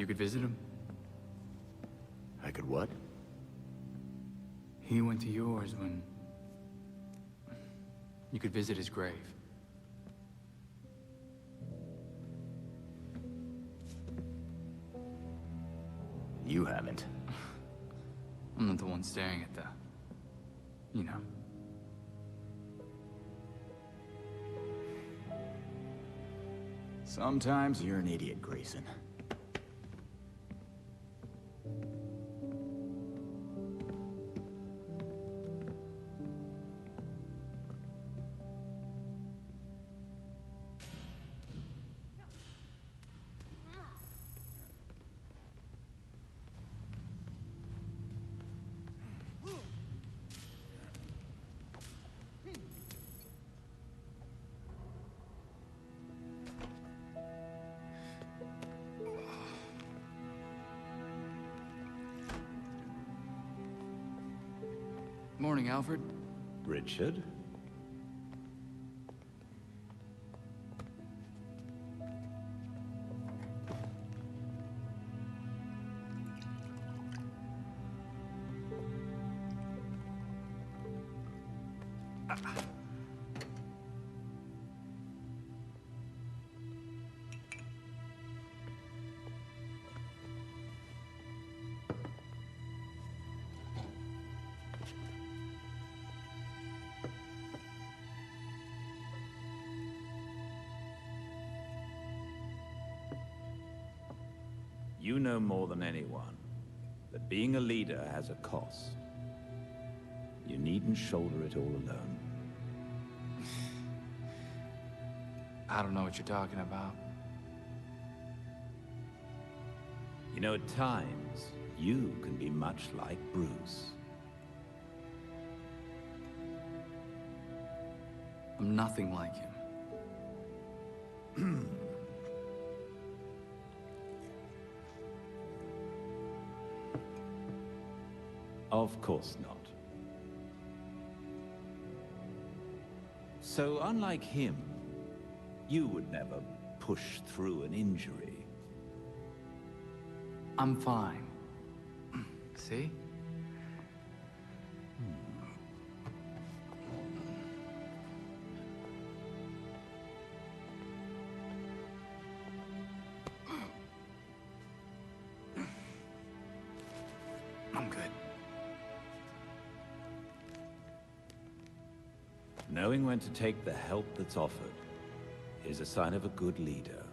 You could visit him. I could what? He went to yours when... You could visit his grave. You haven't. I'm not the one staring at the... you know. Sometimes you're an idiot, Grayson. Morning, Alfred. Richard? You know more than anyone that being a leader has a cost. You needn't shoulder it all alone. I don't know what you're talking about. You know, at times, you can be much like Bruce. I'm nothing like him. Of course not. So, unlike him, you would never push through an injury. I'm fine. See? I'm good. Knowing when to take the help that's offered is a sign of a good leader.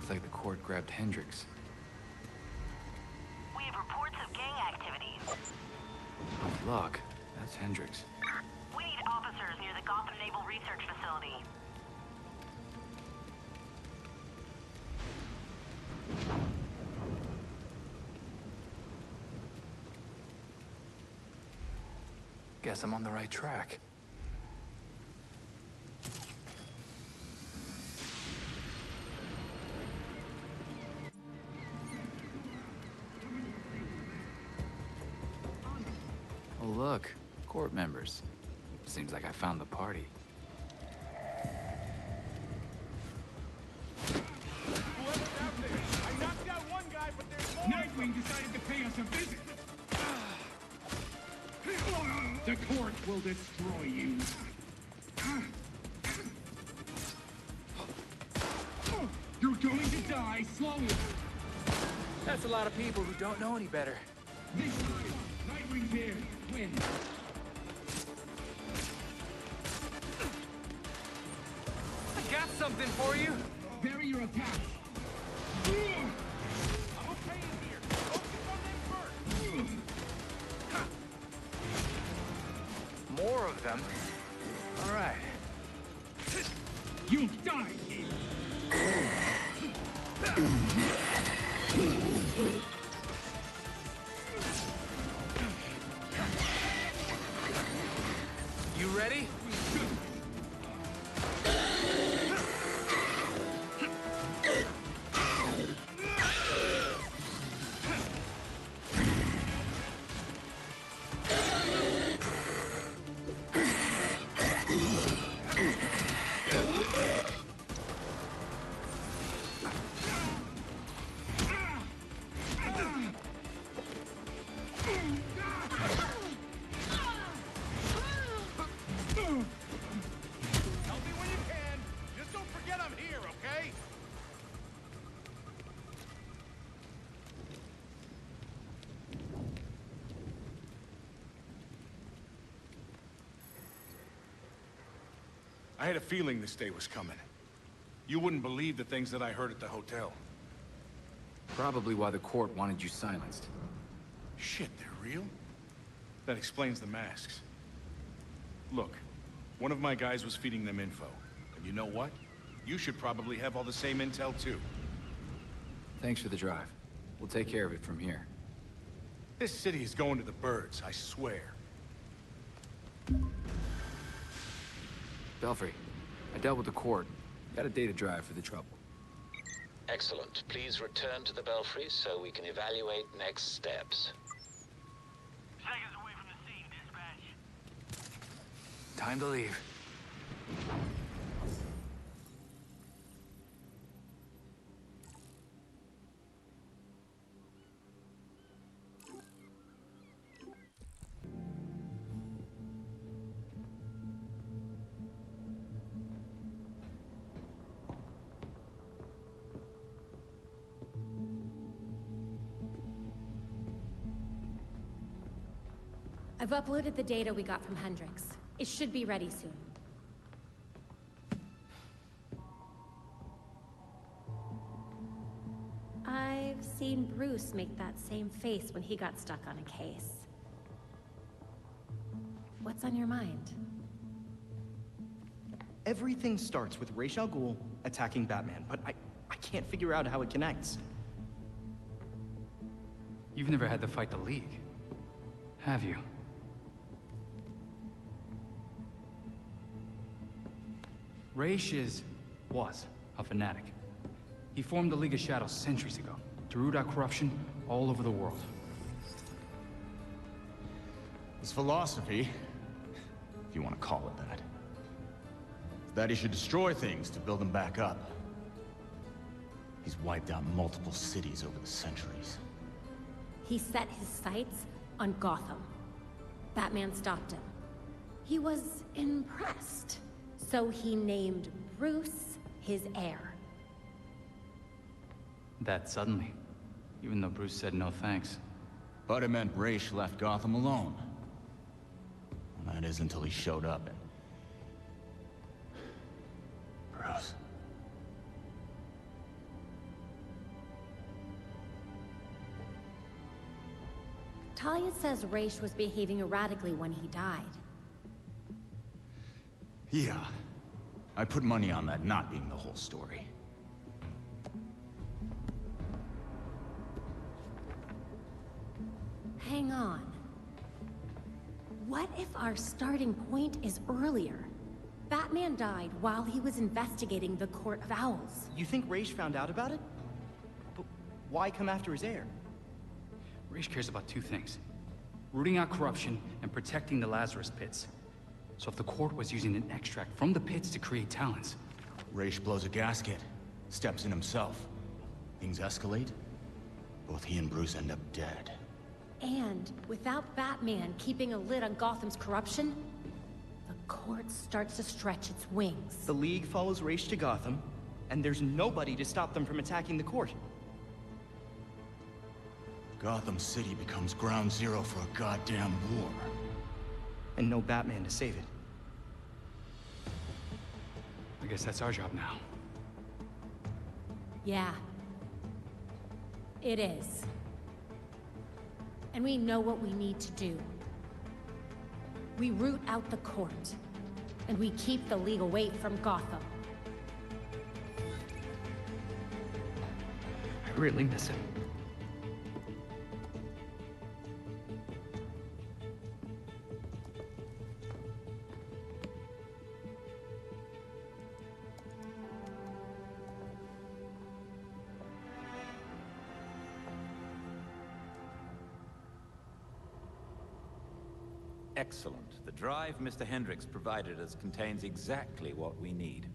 Looks like the court grabbed Hendricks. We have reports of gang activities. With luck, that's Hendricks. We need officers near the Gotham Naval Research Facility. Guess I'm on the right track. Oh look, court members. Seems like I found the party. Whoever's out there, I knocked out one guy, but there's more. Nightwing decided to pay us a visit. The court will destroy you. You're going to die slowly. That's a lot of people who don't know any better. This time, Nightwing's here. Win. I got something for you! Bury your attack. I'm okay in here. Focus on them first. More of them? All right. You'll die, kid. You ready? Help me when you can. Just don't forget I'm here, okay? I had a feeling this day was coming. You wouldn't believe the things that I heard at the hotel. Probably why the court wanted you silenced. Shit, they're real? That explains the masks. Look, one of my guys was feeding them info. And you know what? You should probably have all the same intel too. Thanks for the drive. We'll take care of it from here. This city is going to the birds, I swear. Belfry, I dealt with the court. Got a data drive for the trouble. Excellent. Please return to the Belfry so we can evaluate next steps. Seconds away from the scene, dispatch. Time to leave. I've uploaded the data we got from Hendricks. It should be ready soon. I've seen Bruce make that same face when he got stuck on a case. What's on your mind? Everything starts with Ra's al Ghul attacking Batman, but I can't figure out how it connects. You've never had to fight the League, have you? Ra's was a fanatic. He formed the League of Shadows centuries ago to root out corruption all over the world. His philosophy, if you want to call it that, is that he should destroy things to build them back up. He's wiped out multiple cities over the centuries. He set his sights on Gotham. Batman stopped him. He was impressed, so he named Bruce his heir. That suddenly, even though Bruce said no thanks. But it meant Ra's left Gotham alone. And that is until he showed up and... Bruce. Talia says Raish was behaving erratically when he died. Yeah. I put money on that not being the whole story. Hang on. What if our starting point is earlier? Batman died while he was investigating the Court of Owls. You think Raish found out about it? But why come after his heir? Raish cares about two things: rooting out corruption and protecting the Lazarus Pits. So if the court was using an extract from the pits to create talents... Raish blows a gasket, steps in himself. Things escalate. Both he and Bruce end up dead. And without Batman keeping a lid on Gotham's corruption, the court starts to stretch its wings. The League follows Raish to Gotham, and there's nobody to stop them from attacking the court. Gotham City becomes ground zero for a goddamn war. And no Batman to save it. I guess that's our job now. Yeah. It is. And we know what we need to do. We root out the court, and we keep the League away from Gotham. I really miss him. Excellent. The drive Mr. Hendricks provided us contains exactly what we need.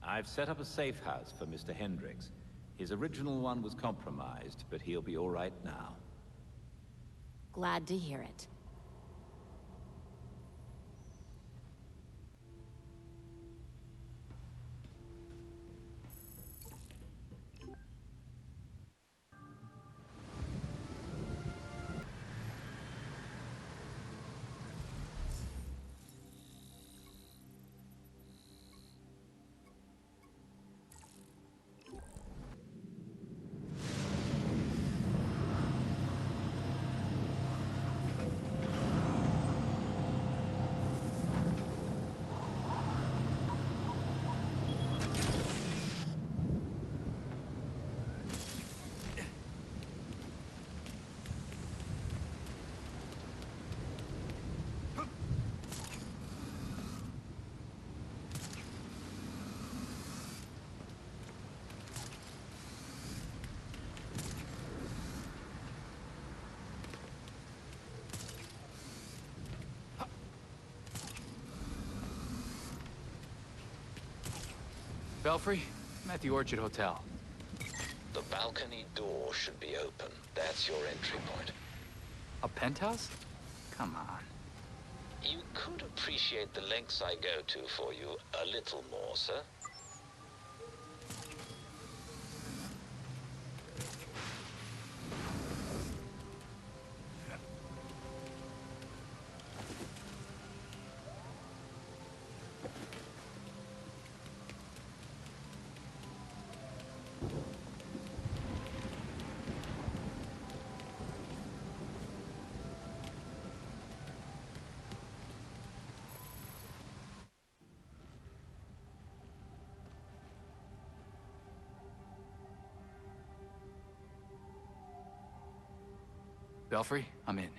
I've set up a safe house for Mr. Hendricks. His original one was compromised, but he'll be all right now. Glad to hear it. Belfry, I'm at the Orchard Hotel. The balcony door should be open. That's your entry point. A penthouse? Come on. You could appreciate the lengths I go to for you a little more, sir. Belfry, I'm in.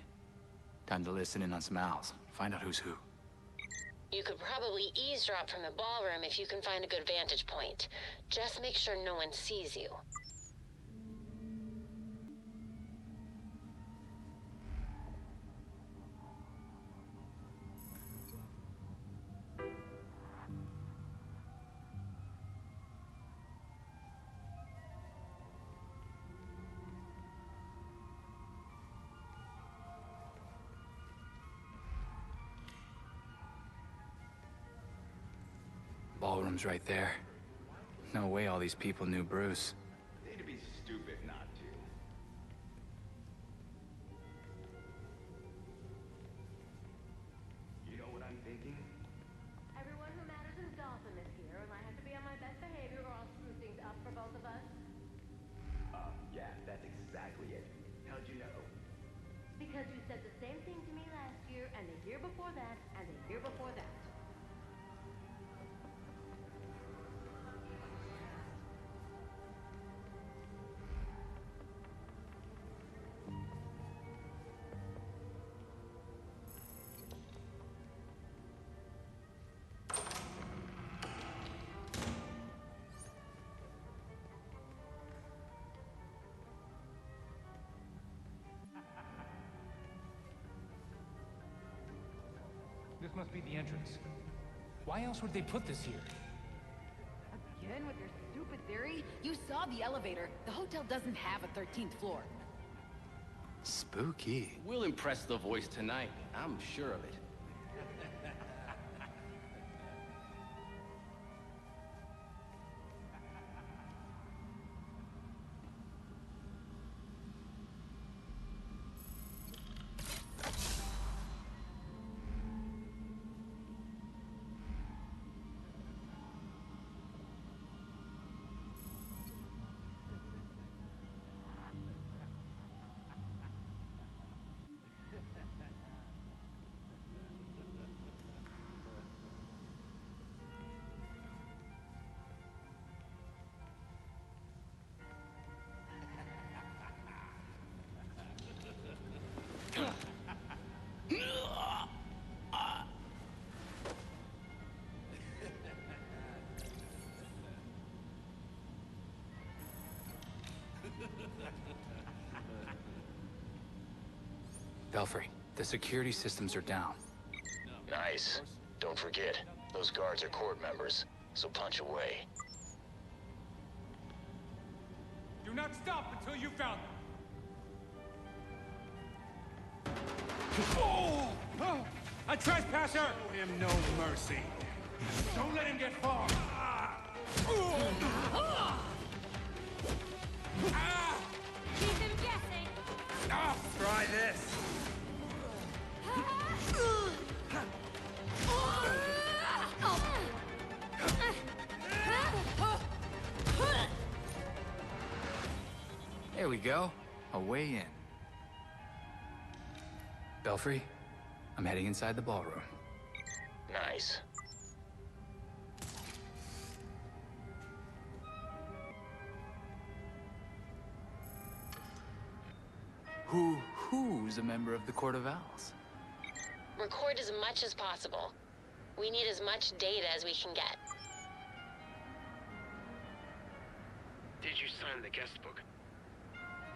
Time to listen in on some owls. Find out who's who. You could probably eavesdrop from the ballroom if you can find a good vantage point. Just make sure no one sees you. Ballroom's right there. No way all these people knew Bruce. They'd be stupid not to. You know what I'm thinking? Everyone who matters in Gotham is here, and I have to be on my best behavior or I'll screw things up for both of us. Yeah, that's exactly it. same thing to me last year, and the year before that, and the year before that. This must be the entrance. Why else would they put this here? Again with your stupid theory? You saw the elevator. The hotel doesn't have a 13th floor. Spooky. We'll impress the voice tonight. I'm sure of it. Belfry, the security systems are down. Nice. Don't forget, those guards are court members, so punch away. Do not stop until you found them! Oh! A trespasser! Show him no mercy. Don't let him get far. Keep him guessing. Try this! There we go. A way in. Belfry, I'm heading inside the ballroom. Nice. Who's a member of the Court of Owls? Record as much as possible. We need as much data as we can get. Did you sign the guest book?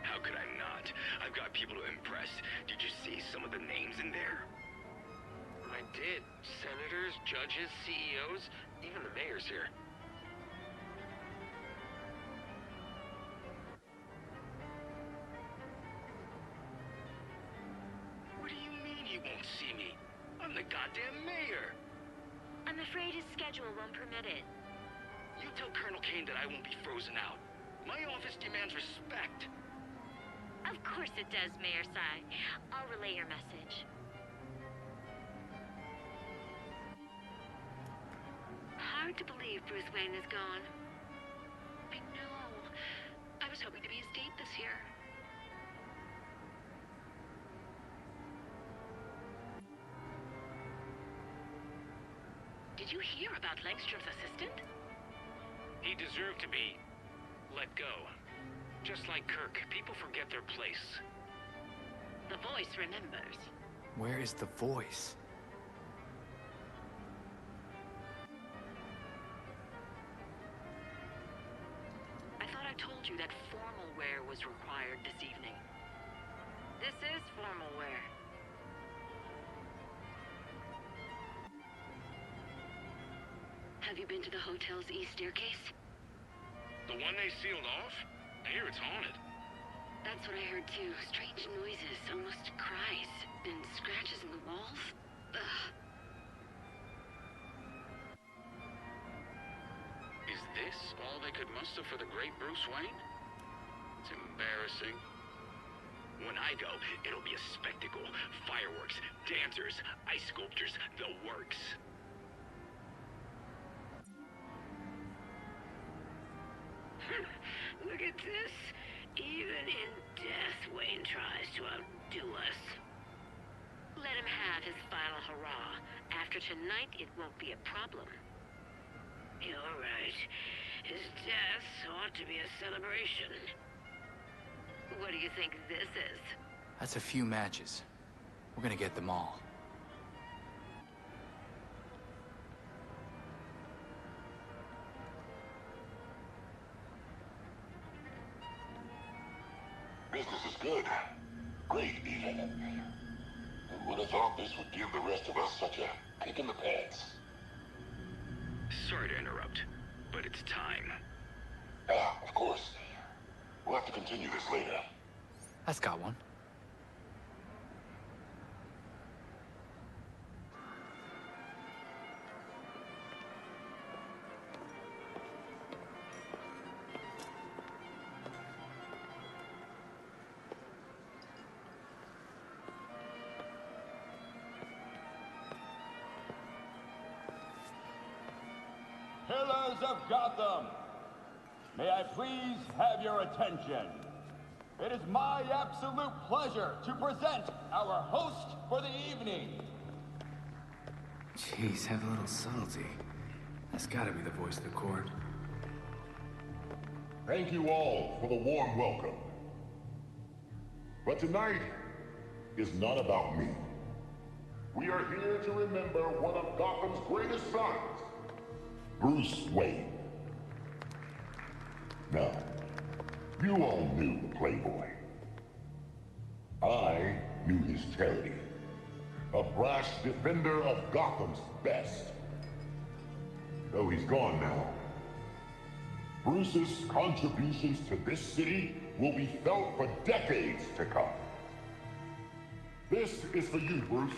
How could I not? I've got people to impress. Did you see some of the names in there? I did. Senators, judges, CEOs, even the mayor's here. What do you mean he won't see me? I'm the goddamn mayor! I'm afraid his schedule won't permit it. You tell Colonel Kane that I won't be frozen out. My office demands respect. Of course it does, Mayor Sai. I'll relay your message. Hard to believe Bruce Wayne is gone. I know. I was hoping to be his date this year. Did you hear about Langstrom's assistant? He deserved to be let go. Just like Kirk, people forget their place. The voice remembers. Where is the voice? I thought I told you that formal wear was required this evening. This is formal wear. Have you been to the hotel's east staircase? The one they sealed off? I hear it's haunted. That's what I heard too. Strange noises, almost cries, and scratches in the walls. Ugh. Is this all they could muster for the great Bruce Wayne? It's embarrassing. When I go, it'll be a spectacle. Fireworks, dancers, ice sculptures, the works. Look at this. Even in death, Wayne tries to outdo us. Let him have his final hurrah. After tonight, it won't be a problem. You're right. His death ought to be a celebration. What do you think this is? That's a few matches. We're gonna get them all. Business is good. Great, even. Who would have thought this would give the rest of us such a kick in the pants? Sorry to interrupt, but it's time. Ah, of course. We'll have to continue this later. That's got one. Pillars of Gotham, may I please have your attention? It is my absolute pleasure to present our host for the evening. Jeez, have a little subtlety. That's gotta be the voice of the court. Thank you all for the warm welcome. But tonight is not about me. We are here to remember one of Gotham's greatest sons, Bruce Wayne. Now, you all knew the Playboy. I knew his charity. A brash defender of Gotham's best. Though he's gone now, Bruce's contributions to this city will be felt for decades to come. This is for you, Bruce.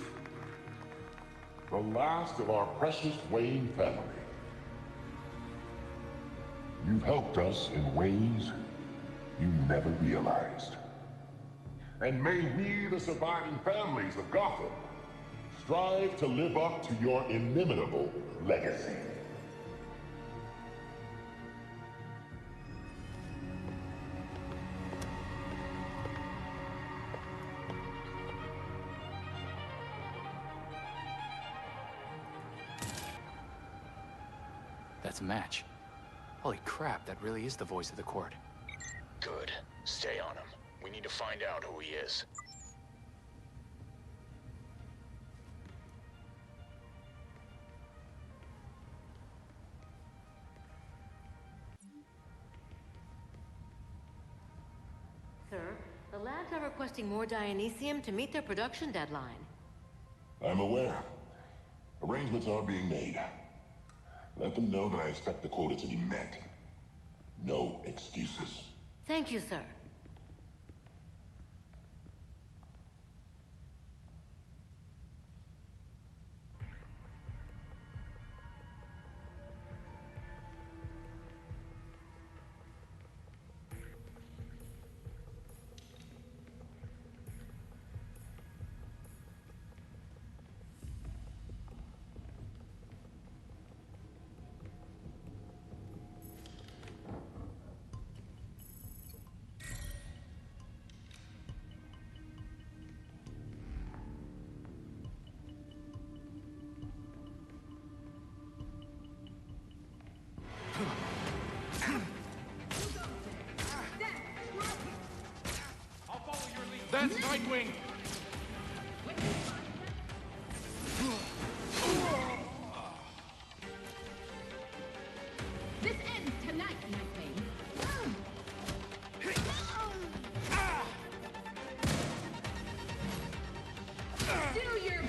The last of our precious Wayne family. You've helped us in ways you never realized. And may we, the surviving families of Gotham, strive to live up to your inimitable legacy. That's a match. Holy crap, that really is the voice of the court. Good. Stay on him. We need to find out who he is. Sir, the labs are requesting more Dionysium to meet their production deadline. I'm aware. Arrangements are being made. Let them know that I expect the quota to be met. No excuses. Thank you, sir. That's Nightwing! This ends tonight, Nightwing. Do your...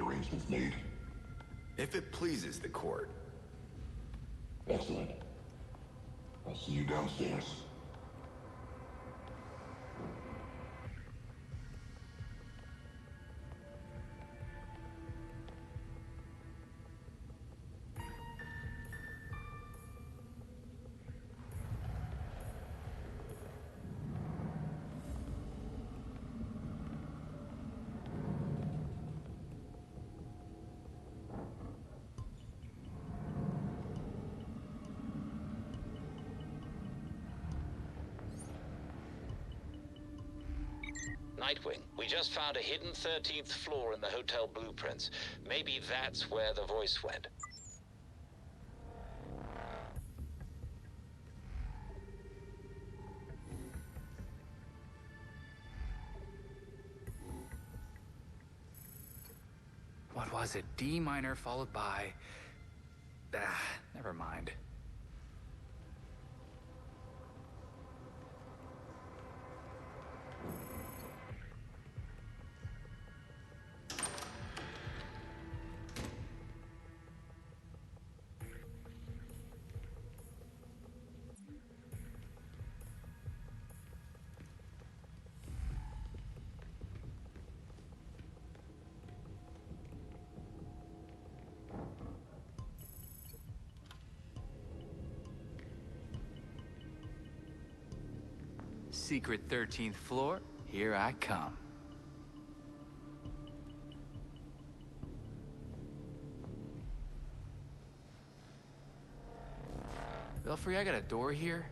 arrangements made? If it pleases the court. Excellent. I'll see you downstairs. Nightwing, we just found a hidden 13th floor in the hotel blueprints. Maybe that's where the voice went. What was it? D minor followed by... never mind. Secret 13th floor, here I come. Belfry, I got a door here.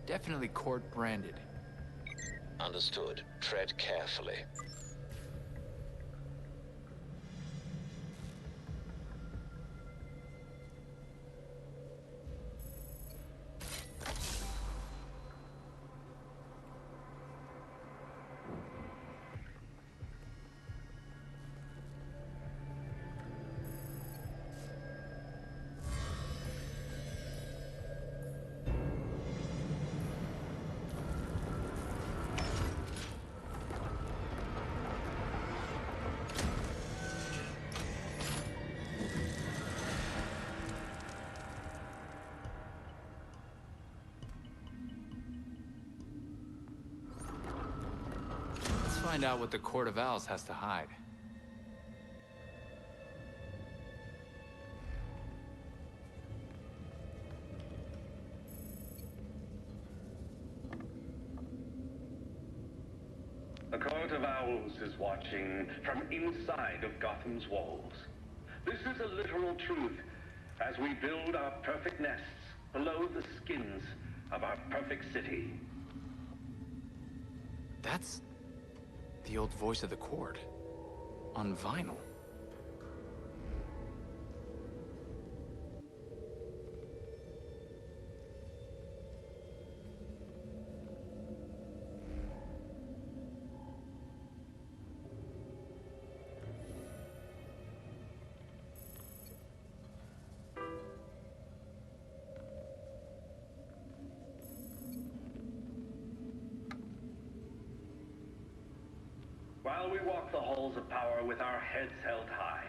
Definitely court branded. Understood. Tread carefully. Find out what the Court of Owls has to hide. The Court of Owls is watching from inside of Gotham's walls. This is a literal truth as we build our perfect nests below the skins of our perfect city. That's the old voice of the court. On vinyl. While we walk the halls of power with our heads held high,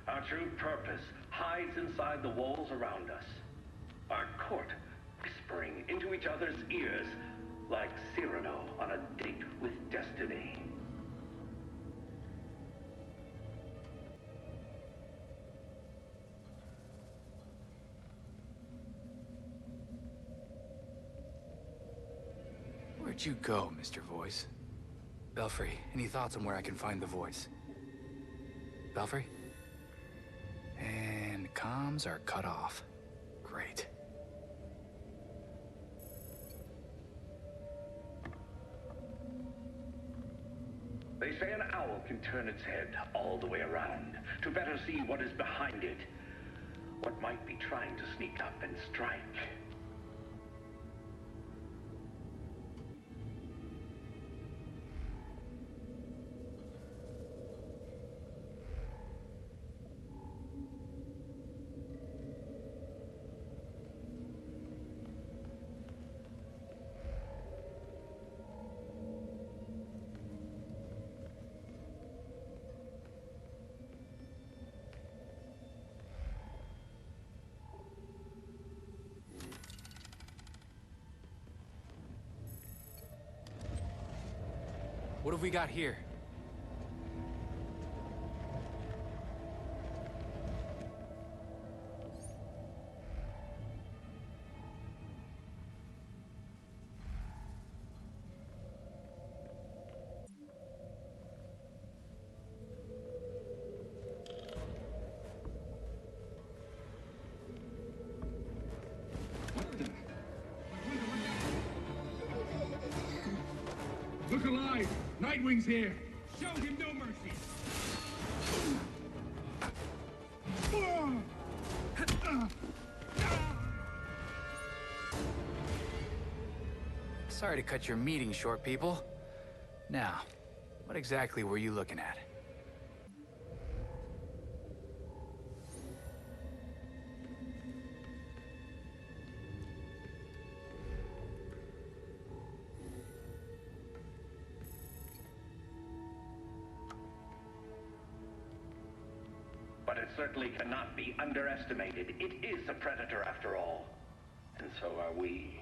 our true purpose hides inside the walls around us. Our court whispering into each other's ears like Cyrano on a date with destiny. Where'd you go, Mr. Voice? Belfry, any thoughts on where I can find the voice? Belfry? And comms are cut off. Great. They say an owl can turn its head all the way around to better see what is behind it, what might be trying to sneak up and strike. What have we got here? Look alive! Nightwing's here! Show him no mercy! Sorry to cut your meeting short, people. Now, what exactly were you looking at? But it certainly cannot be underestimated. It is a predator after all. And so are we.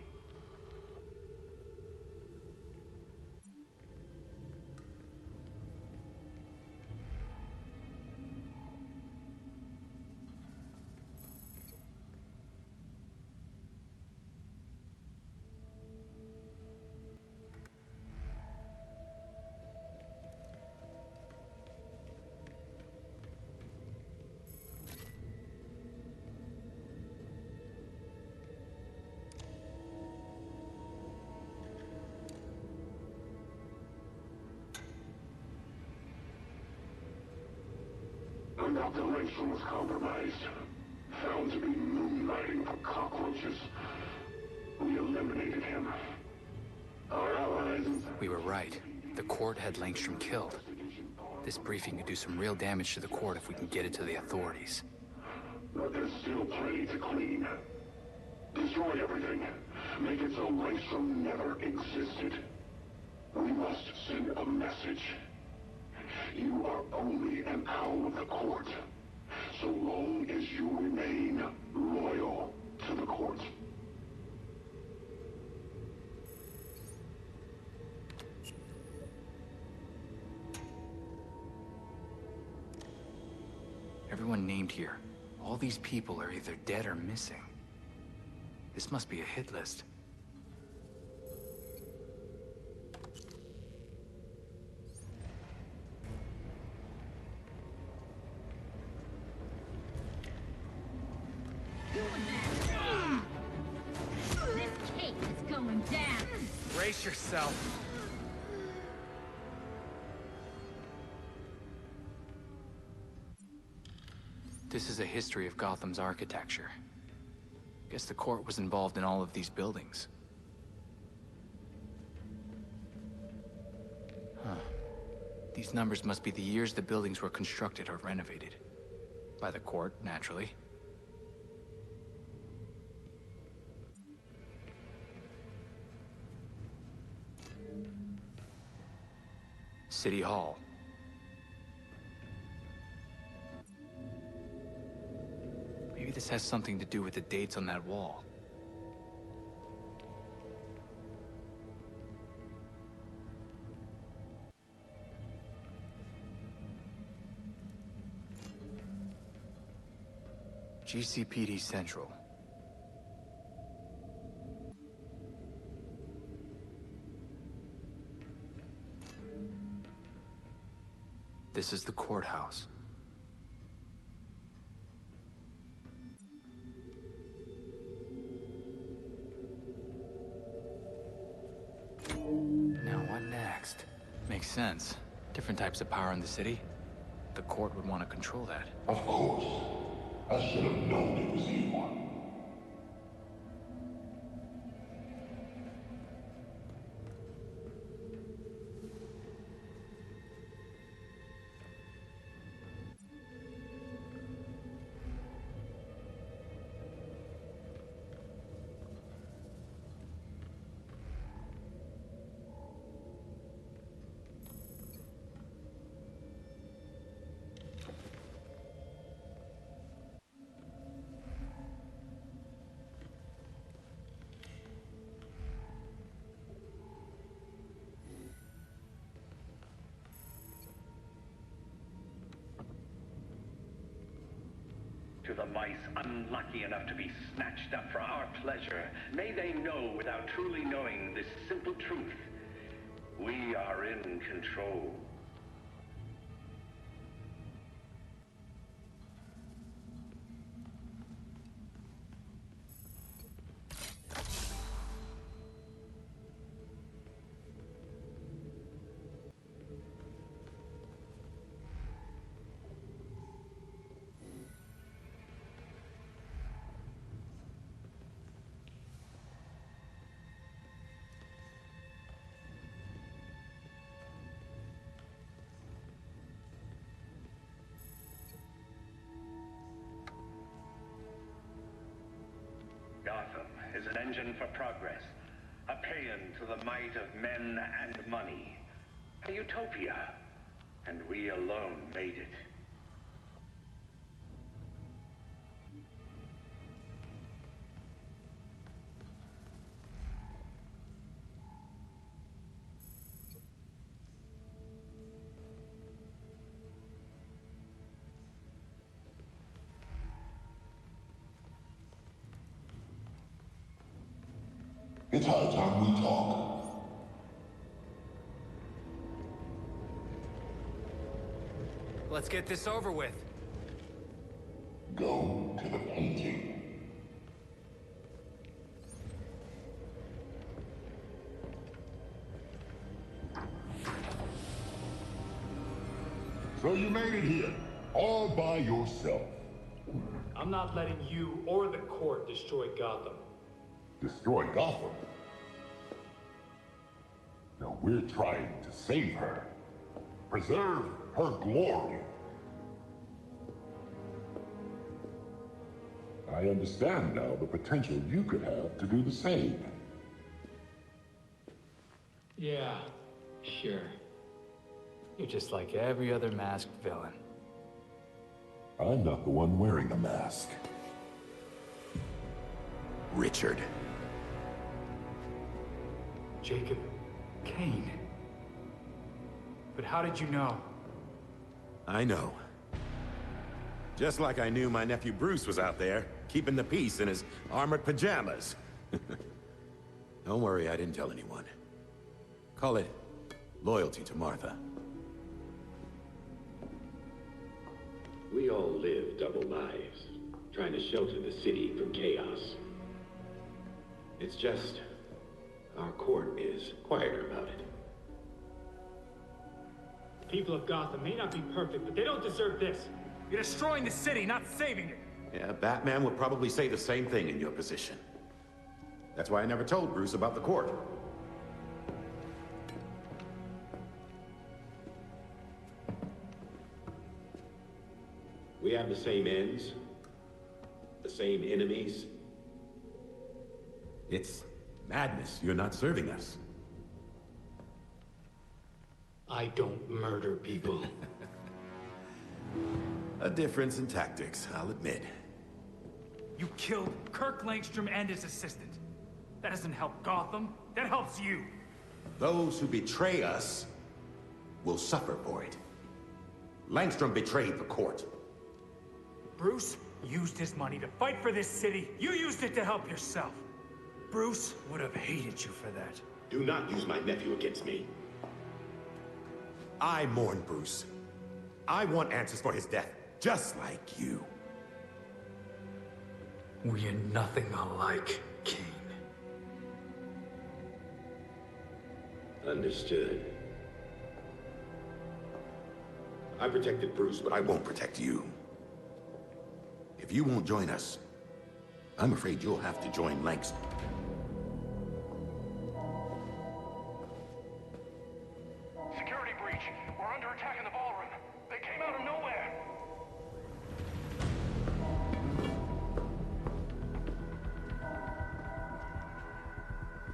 Dr. Langstrom was compromised. Found to be moonlighting for cockroaches. We eliminated him. Our allies... We were right. The court had Langstrom killed. This briefing could do some real damage to the court if we can get it to the authorities. But there's still plenty to clean. Destroy everything. Make it so Langstrom never existed. We must send a message. You are only an owl of the court, so long as you remain loyal to the court. Everyone named here. All these people are either dead or missing. This must be a hit list. This cake is going down! Brace yourself. This is a history of Gotham's architecture. Guess the court was involved in all of these buildings. Huh. These numbers must be the years the buildings were constructed or renovated. By the court, naturally. City Hall. Maybe this has something to do with the dates on that wall. GCPD Central. This is the courthouse. Now what next? Makes sense. Different types of power in the city. The court would want to control that. Of course. I should have known it was you. mice unlucky enough to be snatched up for our pleasure, may they know without truly knowing this simple truth. We are in control. Gotham is an engine for progress, a paean to the might of men and money, a utopia, and we alone made it. It's high time we talk. Let's get this over with. Go to the painting. So you made it here, all by yourself. I'm not letting you or the court destroy Gotham. Destroy Gotham? No, we're trying to save her. Preserve her glory. I understand now the potential you could have to do the same. Yeah, sure. You're just like every other masked villain. I'm not the one wearing a mask. Richard. Jacob Kane. But how did you know? I know. Just like I knew my nephew Bruce was out there, keeping the peace in his armored pajamas. Don't worry, I didn't tell anyone. Call it loyalty to Martha. We all live double lives, trying to shelter the city from chaos. It's just, our court is quieter about it. The people of Gotham may not be perfect, but they don't deserve this. You're destroying the city, not saving it. Yeah, Batman would probably say the same thing in your position. That's why I never told Bruce about the court. We have the same ends, the same enemies. It's madness. You're not serving us. I don't murder people. A difference in tactics, I'll admit. You killed Kirk Langstrom and his assistant. That doesn't help Gotham. That helps you. Those who betray us will suffer for it. Langstrom betrayed the court. Bruce used his money to fight for this city. You used it to help yourself. Bruce would have hated you for that. Do not use my nephew against me. I mourn Bruce. I want answers for his death, just like you. We are nothing alike, Kane. Understood. I protected Bruce, but I won't protect you. If you won't join us, I'm afraid you'll have to join Langston. Security breach. We're under attack in the ballroom. They came out of nowhere.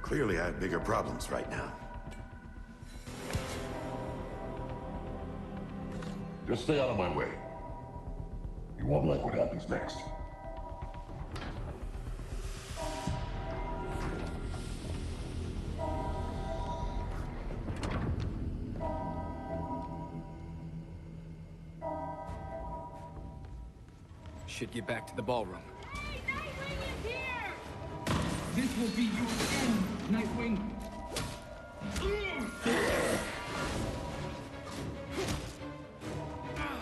Clearly, I have bigger problems right now. Just stay out of my way. You won't like what happens next. should get back to the ballroom. This will be your end, Nightwing.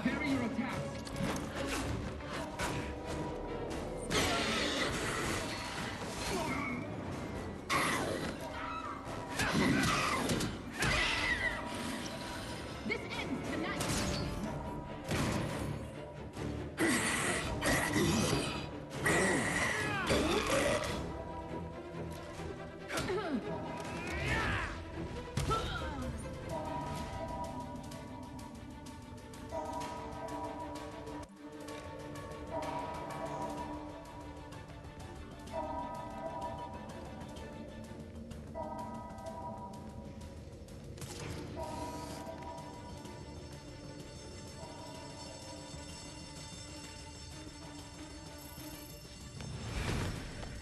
Parry your attack. This ends tonight.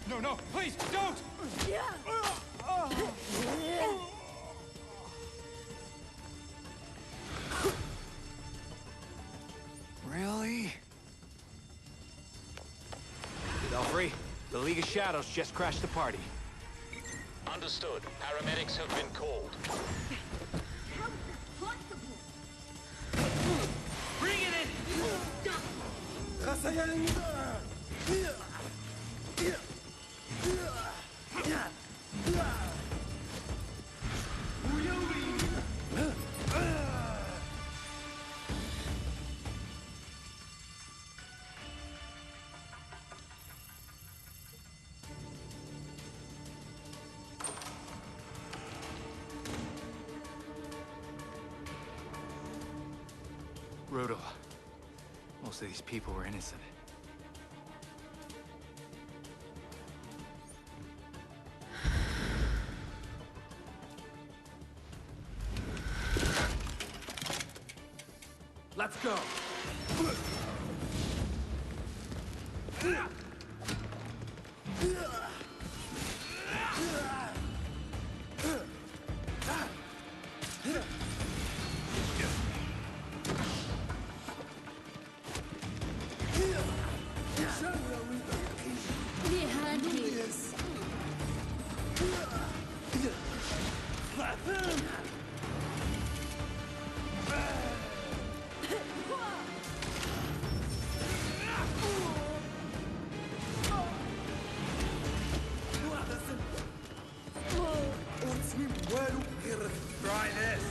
No, no, please, don't! Really? Belfry, the League of Shadows just crashed the party. Understood. Paramedics have been called. Bring it in! Brutal. Most of these people were innocent. Let's go! Try this!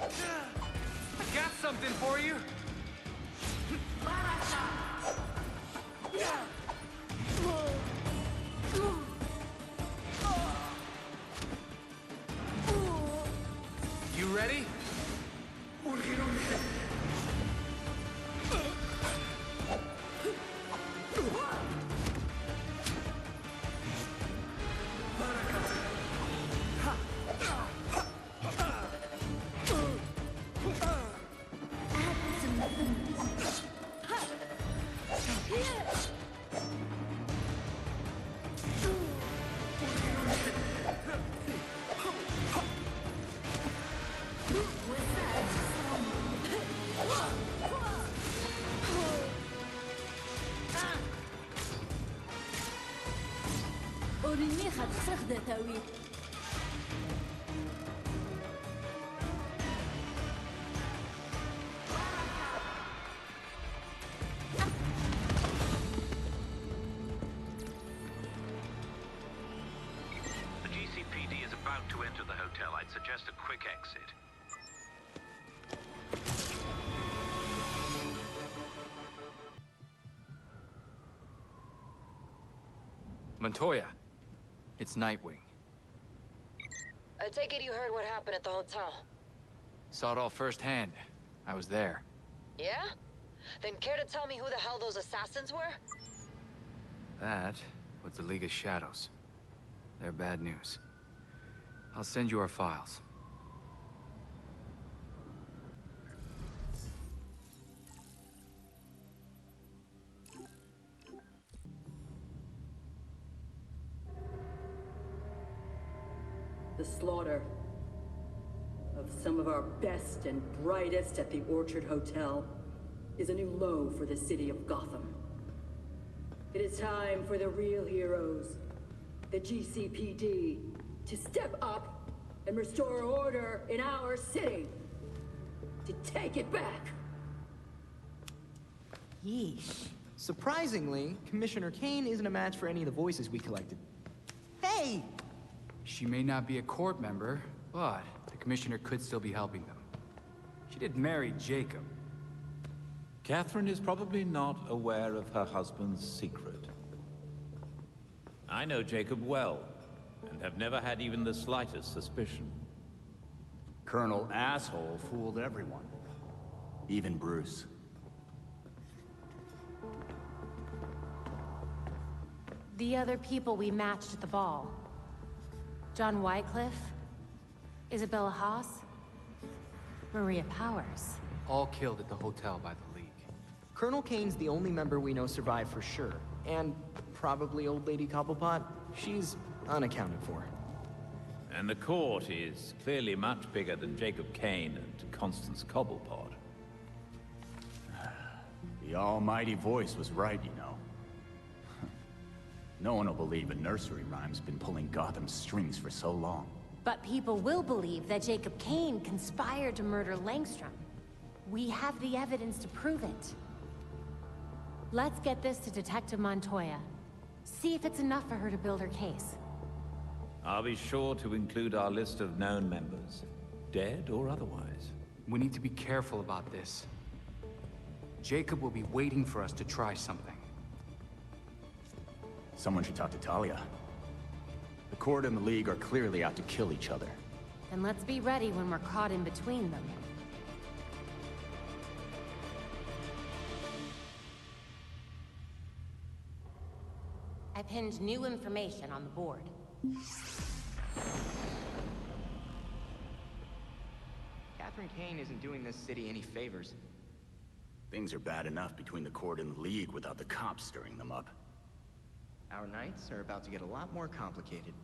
I got something for you! You ready? The GCPD is about to enter the hotel. I'd suggest a quick exit. Montoya. It's Nightwing. I take it you heard what happened at the hotel. Saw it all firsthand. I was there. Yeah? Then care to tell me who the hell those assassins were? That was the League of Shadows. They're bad news. I'll send you our files. The slaughter of some of our best and brightest at the Orchard Hotel is a new low for the city of Gotham. It is time for the real heroes, the GCPD, to step up and restore order in our city. To take it back. Yeesh. Surprisingly, Commissioner Kane isn't a match for any of the voices we collected. Hey! She may not be a court member, but the commissioner could still be helping them. She did marry Jacob. Catherine is probably not aware of her husband's secret. I know Jacob well, and have never had even the slightest suspicion. Colonel Asshole fooled everyone. Even Bruce. The other people we matched at the ball. John Wycliffe, Isabella Haas, Maria Powers. All killed at the hotel by the League. Colonel Kane's the only member we know survived for sure. And probably Old Lady Cobblepot. She's unaccounted for. And the court is clearly much bigger than Jacob Kane and Constance Cobblepot. The almighty voice was right, you know. No one will believe a nursery rhyme's been pulling Gotham's strings for so long. But people will believe that Jacob Kane conspired to murder Langstrom. We have the evidence to prove it. Let's get this to Detective Montoya. See if it's enough for her to build her case. I'll be sure to include our list of known members, dead or otherwise. We need to be careful about this. Jacob will be waiting for us to try something. Someone should talk to Talia. The Court and the League are clearly out to kill each other. And let's be ready when we're caught in between them. I pinned new information on the board. Catherine Kane isn't doing this city any favors. Things are bad enough between the Court and the League without the cops stirring them up. Our nights are about to get a lot more complicated.